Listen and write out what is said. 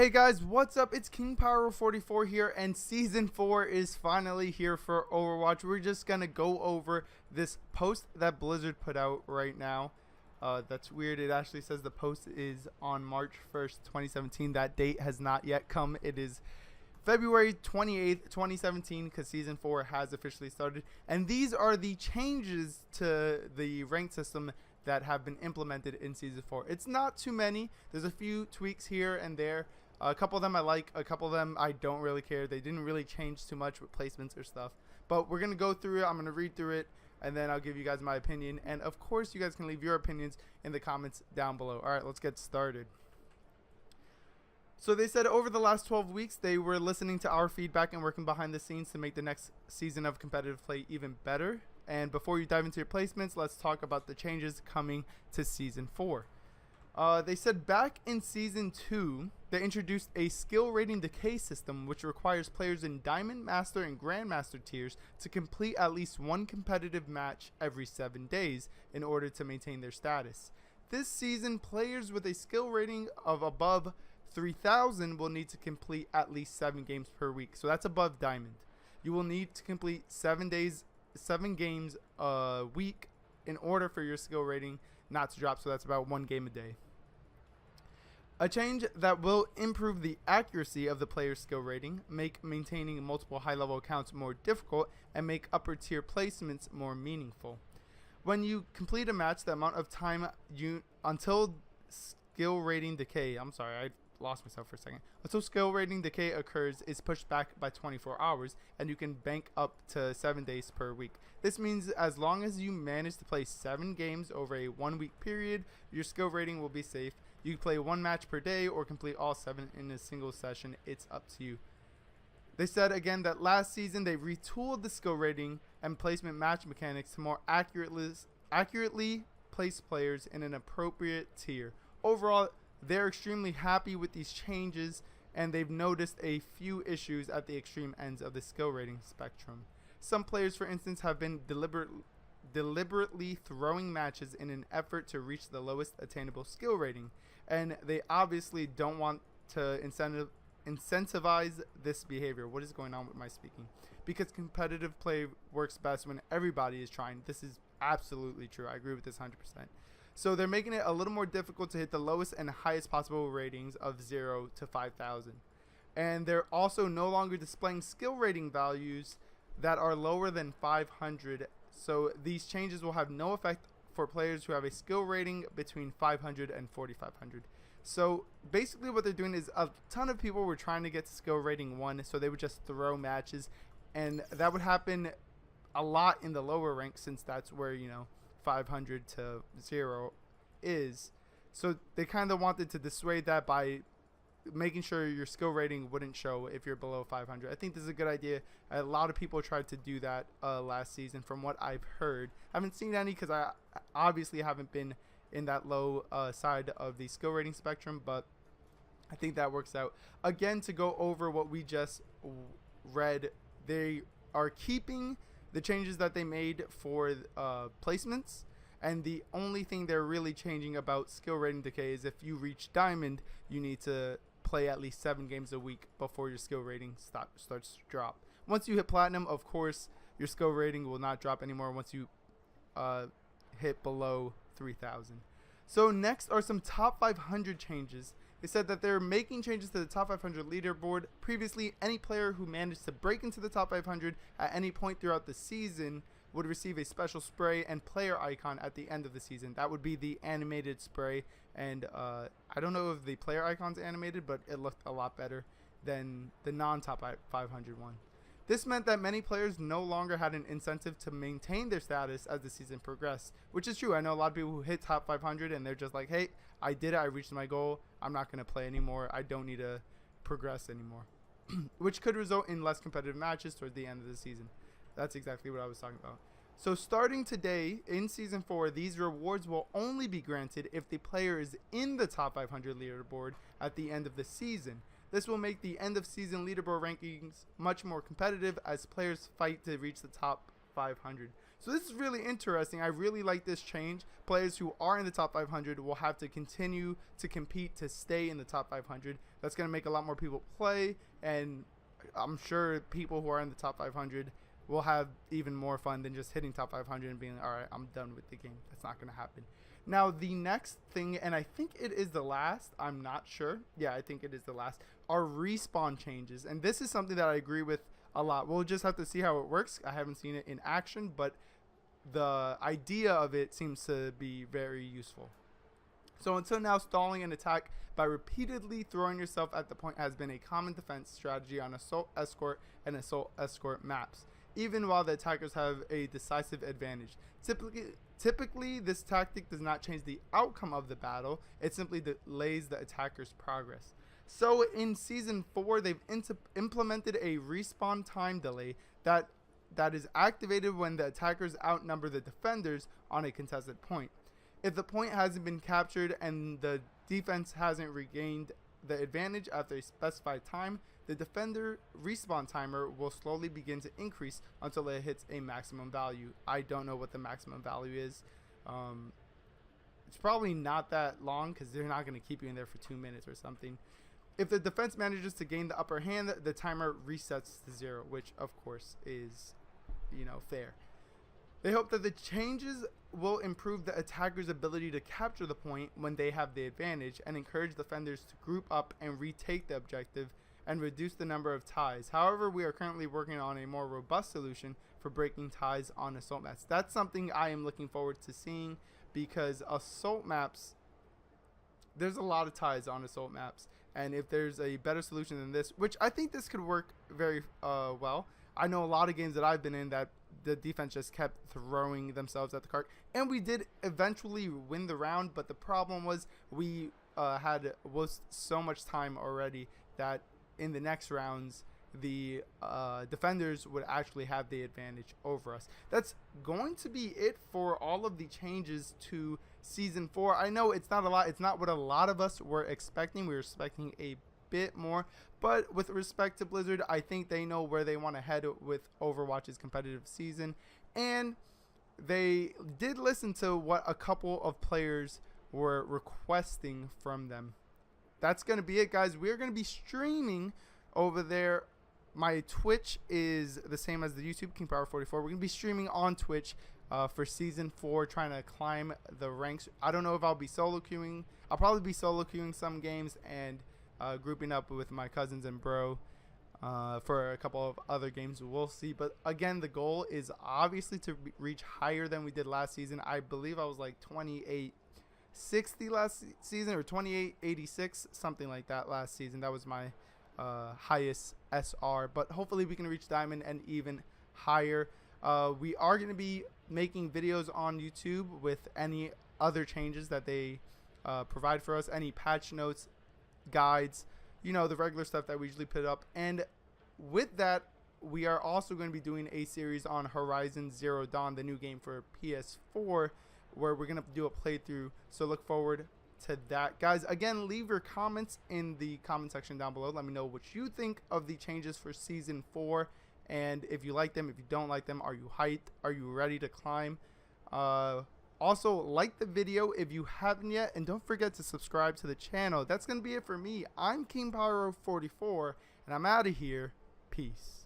Hey guys, what's up? It's King Power 44 here, and Season 4 is finally here for Overwatch. We're just gonna go over this post that Blizzard put out right now. That's weird. It actually says the post is on March 1st, 2017. That date has not yet come. It is February 28th, 2017, because Season 4 has officially started. And these are the changes to the rank system that have been implemented in Season 4. It's not too many. There's a few tweaks here and there. A couple of them I like, a couple of them I don't really care. They didn't really change too much with placements or stuff. But we're going to go through it. I'm going to read through it, and then I'll give you guys my opinion. And, of course, you guys can leave your opinions in the comments down below. All right, let's get started. So they said over the last 12 weeks, they were listening to our feedback and working behind the scenes to make the next season of competitive play even better. And before you dive into your placements, let's talk about the changes coming to Season 4. They said back in Season 2, they introduced a skill rating decay system which requires players in Diamond, Master, and Grandmaster tiers to complete at least one competitive match every 7 days in order to maintain their status. This season, players with a skill rating of above 3,000 will need to complete at least 7 games per week. So that's above Diamond. You will need to complete 7 games a week in order for your skill rating not to drop. So that's about 1 game a day. A change that will improve the accuracy of the player's skill rating, make maintaining multiple high-level accounts more difficult, and make upper-tier placements more meaningful. When you complete a match, the amount of time until skill rating decay, I lost myself for a second. Until skill rating decay occurs is pushed back by 24 hours, and you can bank up to 7 days per week. This means as long as you manage to play 7 games over a 1-week period, your skill rating will be safe. You can play 1 match per day or complete all 7 in a single session. It's up to you. They said again that last season they retooled the skill rating and placement match mechanics to more accurately place players in an appropriate tier. Overall, they're extremely happy with these changes, and they've noticed a few issues at the extreme ends of the skill rating spectrum. Some players, for instance, have been deliberately throwing matches in an effort to reach the lowest attainable skill rating, and they obviously don't want to incentivize this behavior. What is going on with my speaking? Because competitive play works best when everybody is trying. This is absolutely true. I agree with this 100%. So they're making it a little more difficult to hit the lowest and highest possible ratings of 0 to 5,000. And they're also no longer displaying skill rating values that are lower than 500. So these changes will have no effect for players who have a skill rating between 500 and 4,500. So basically what they're doing is a ton of people were trying to get to skill rating 1, so they would just throw matches. And that would happen a lot in the lower ranks, since that's where, 500 to 0 is. So they kind of wanted to dissuade that by making sure your skill rating wouldn't show if you're below 500. I think this is a good idea. A lot of people tried to do that last season from what I've heard. I haven't seen any because I obviously haven't been in that low side of the skill rating spectrum, but I think that works out. Again, to go over what we just read, they are keeping the changes that they made for placements, and the only thing they're really changing about skill rating decay is if you reach Diamond, you need to play at least 7 games a week before your skill rating starts to drop. Once you hit Platinum, of course, your skill rating will not drop anymore once you hit below 3,000. So next are some top 500 changes. They said that they're making changes to the top 500 leaderboard. Previously, any player who managed to break into the top 500 at any point throughout the season would receive a special spray and player icon at the end of the season. That would be the animated spray, and I don't know if the player icon's animated, but it looked a lot better than the non-top 500 one. This meant that many players no longer had an incentive to maintain their status as the season progressed, which is true. I know a lot of people who hit top 500 and they're just like, hey, I did it, I reached my goal, I'm not going to play anymore, I don't need to progress anymore, which could result in less competitive matches towards the end of the season. That's exactly what I was talking about. So starting today in Season 4, these rewards will only be granted if the player is in the top 500 leaderboard at the end of the season. This will make the end of season leaderboard rankings much more competitive as players fight to reach the top 500. So this is really interesting. I really like this change. Players who are in the top 500 will have to continue to compete to stay in the top 500. That's going to make a lot more people play, and I'm sure people who are in the top 500 will have even more fun than just hitting top 500 and being like, all right, I'm done with the game. That's not going to happen. Now, the next thing, and I think it is the last, I'm not sure. Yeah, I think it is the last, are respawn changes. And this is something that I agree with a lot. We'll just have to see how it works. I haven't seen it in action, but the idea of it seems to be very useful. So until now, stalling an attack by repeatedly throwing yourself at the point has been a common defense strategy on assault escort and assault escort maps, even while the attackers have a decisive advantage. Typically, this tactic does not change the outcome of the battle. It simply delays the attacker's progress. So in Season 4, they've implemented a respawn time delay that is activated when the attackers outnumber the defenders on a contested point. If the point hasn't been captured and the defense hasn't regained the advantage after a specified time, the defender respawn timer will slowly begin to increase until it hits a maximum value. I don't know what the maximum value is. It's probably not that long because they're not going to keep you in there for 2 minutes or something. If the defense manages to gain the upper hand, the timer resets to 0, which of course is, fair. They hope that the changes will improve the attacker's ability to capture the point when they have the advantage and encourage defenders to group up and retake the objective and reduce the number of ties. However, we are currently working on a more robust solution for breaking ties on assault maps. That's something I am looking forward to seeing, because assault maps, there's a lot of ties on assault maps, and if there's a better solution than this, which I think this could work very well. I know a lot of games that I've been in that the defense just kept throwing themselves at the cart, and we did eventually win the round, but the problem was we had so much time already that in the next rounds the defenders would actually have the advantage over us. That's going to be it for all of the changes to Season 4. I know it's not a lot. It's not what a lot of us were expecting. We were expecting a bit more, but with respect to Blizzard, I think they know where they want to head with Overwatch's competitive season, and they did listen to what a couple of players were requesting from them. That's going to be it, guys. We're going to be streaming over there. My Twitch is the same as the YouTube, KingPower44. We're going to be streaming on Twitch for Season 4, trying to climb the ranks. I don't know if I'll be solo queuing. I'll probably be solo queuing some games and grouping up with my cousins and bro for a couple of other games. We'll see. But again, the goal is obviously to reach higher than we did last season. I believe I was like 2860 last season, or 2886, something like that last season. That was my highest SR, but hopefully we can reach diamond and even higher. We are going to be making videos on YouTube with any other changes that they provide for us, any patch notes, guides, the regular stuff that we usually put up. And with that, we are also going to be doing a series on Horizon Zero Dawn, the new game for PS4, where we're going to do a playthrough, so look forward to that, guys. Again, leave your comments in the comment section down below. Let me know what you think of the changes for Season 4, and if you like them, if you don't like them. Are you hyped? Are you ready to climb? Also, like the video if you haven't yet, and don't forget to subscribe to the channel. That's going to be it for me. I'm KingPower44, and I'm out of here. Peace.